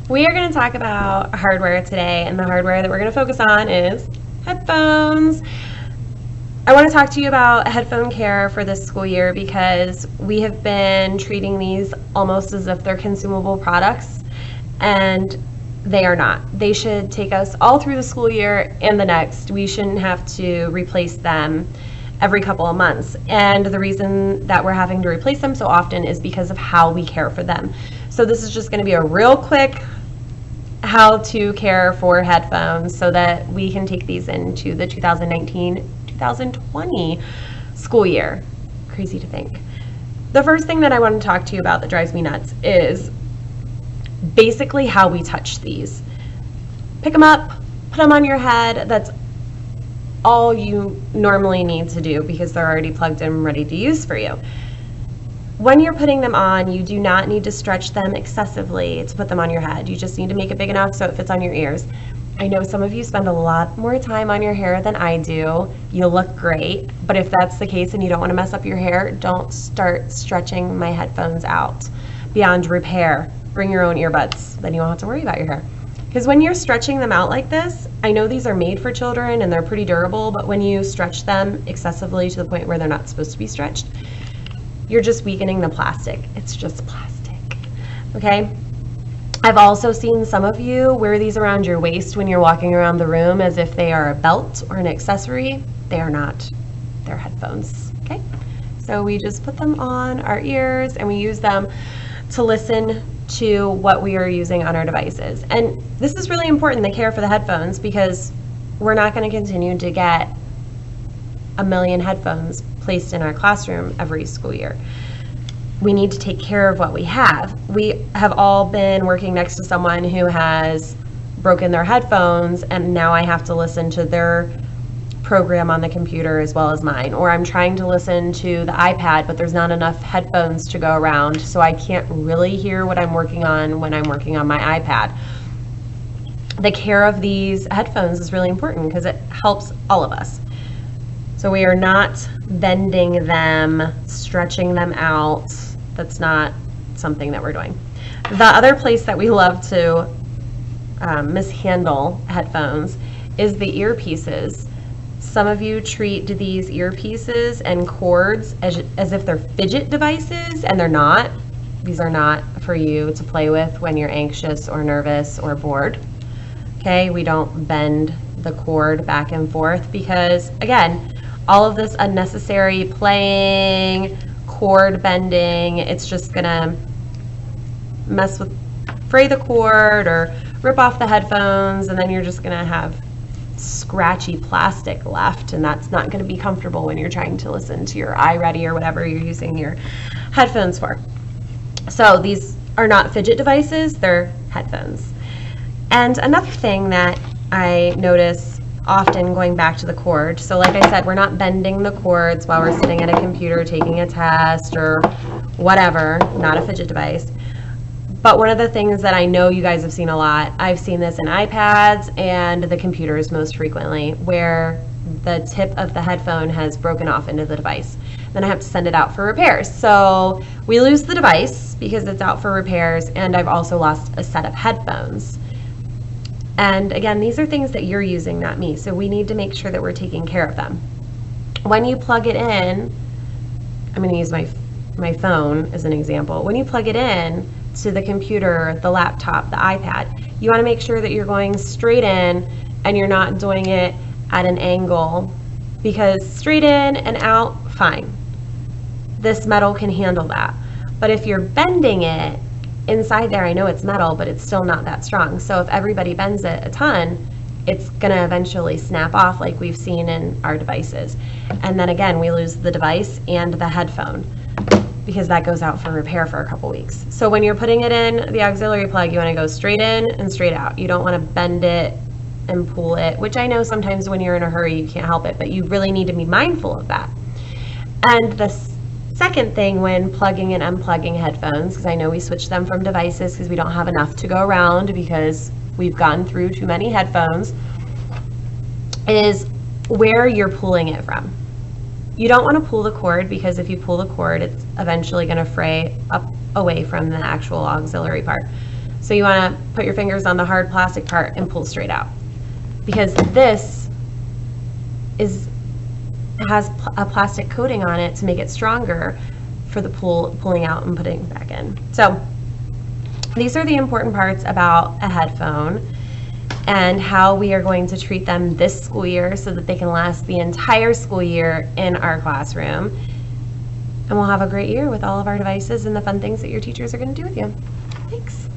We are going to talk about hardware today, and the hardware that we're going to focus on is headphones. I want to talk to you about headphone care for this school year because we have been treating these almost as if they're consumable products, and they are not. They should take us all through the school year and the next. We shouldn't have to replace them every couple of months. And the reason that we're having to replace them so often is because of how we care for them. So this is just going to be a real quick how to care for headphones so that we can take these into the 2019-2020 school year. Crazy to think. The first thing that I want to talk to you about that drives me nuts is basically how we touch these. Pick them up, put them on your head. That's all you normally need to do because they're already plugged in and ready to use for you. When you're putting them on, you do not need to stretch them excessively to put them on your head. You just need to make it big enough so it fits on your ears. I know some of you spend a lot more time on your hair than I do. You look great, but if that's the case and you don't want to mess up your hair, don't start stretching my headphones out beyond repair. Bring your own earbuds, then you won't have to worry about your hair. Because when you're stretching them out like this, I know these are made for children and they're pretty durable, but when you stretch them excessively to the point where they're not supposed to be stretched, you're just weakening the plastic. It's just plastic, okay? I've also seen some of you wear these around your waist when you're walking around the room as if they are a belt or an accessory. They are not. They're headphones, okay? So we just put them on our ears and we use them to listen to what we are using on our devices. And this is really important, the care for the headphones, because we're not going to continue to get a million headphones placed in our classroom every school year. We need to take care of what we have. We have all been working next to someone who has broken their headphones, and now I have to listen to their program on the computer as well as mine. Or I'm trying to listen to the iPad, but there's not enough headphones to go around, so I can't really hear what I'm working on when I'm working on my iPad. The care of these headphones is really important because it helps all of us. So we are not bending them, stretching them out. That's not something that we're doing. The other place that we love to mishandle headphones is the earpieces. Some of you treat these earpieces and cords as if they're fidget devices, and they're not. These are not for you to play with when you're anxious or nervous or bored. Okay, we don't bend the cord back and forth because, again, all of this unnecessary playing, cord bending, it's just gonna fray the cord or rip off the headphones, and then you're just gonna have scratchy plastic left, and that's not gonna be comfortable when you're trying to listen to your iReady or whatever you're using your headphones for. So these are not fidget devices, they're headphones. And another thing that I notice often going back to the cord. So like I said, we're not bending the cords while we're sitting at a computer taking a test or whatever, not a fidget device. But one of the things that I know you guys have seen a lot, I've seen this in iPads and the computers most frequently, where the tip of the headphone has broken off into the device. Then I have to send it out for repairs. So we lose the device because it's out for repairs, and I've also lost a set of headphones. And again, these are things that you're using, not me, so we need to make sure that we're taking care of them. When you plug it in, I'm going to use my phone as an example. When you plug it in to the computer, the laptop, the iPad, you want to make sure that you're going straight in and you're not doing it at an angle, because straight in and out, fine. This metal can handle that. But if you're bending it, inside there, I know it's metal, but it's still not that strong. So if everybody bends it a ton, it's going to eventually snap off like we've seen in our devices. And then again, we lose the device and the headphone because that goes out for repair for a couple weeks. So when you're putting it in the auxiliary plug, you want to go straight in and straight out. You don't want to bend it and pull it, which I know sometimes when you're in a hurry, you can't help it, but you really need to be mindful of that. And the second thing when plugging and unplugging headphones, because I know we switch them from devices because we don't have enough to go around because we've gone through too many headphones, is where you're pulling it from. You don't want to pull the cord because if you pull the cord, it's eventually going to fray up away from the actual auxiliary part. So you want to put your fingers on the hard plastic part and pull straight out, because this has a plastic coating on it to make it stronger for the pulling out and putting back in. So these are the important parts about a headphone and how we are going to treat them this school year so that they can last the entire school year in our classroom. And we'll have a great year with all of our devices and the fun things that your teachers are going to do with you. Thanks.